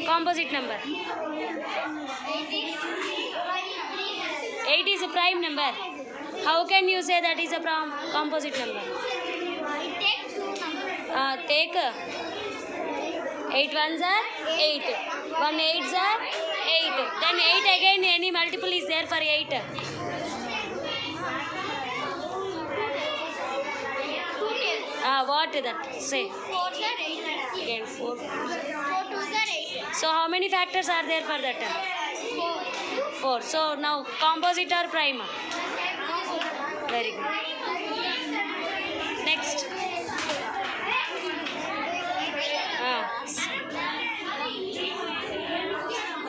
composite number? 8 is a prime number. How can you say that is a composite number? Take 8 ones are 8. 1 8s are 8. Then 8 again, any multiple is there for 8? What that? Say. 4 are 8. Again 4. 4 2s are 8. So how many factors are there for that? 4. So now composite or prime? Very good. Next.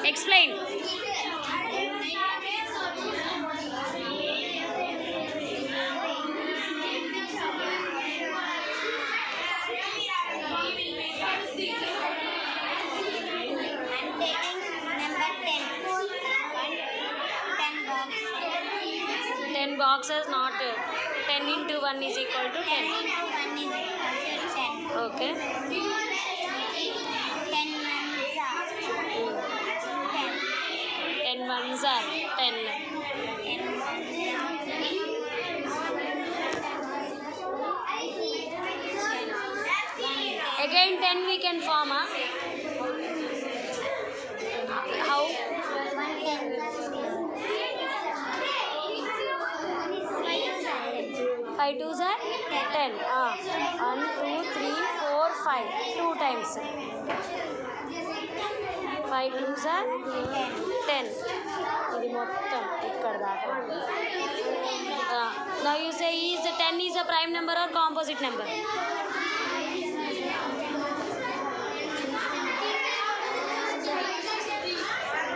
Explain. Boxes, not 10 into 1 is equal to 10. 10 into 1 is equal to 10. Okay. 10 ones are 10. 10 again 10 we can form. How? 5 2s are 10. 1 2 3 4 5. 2 times. 5 2s are 10. ఇది మొత్తం ఇక్కడ దాకా. Now you say is 10 is a prime number or composite number?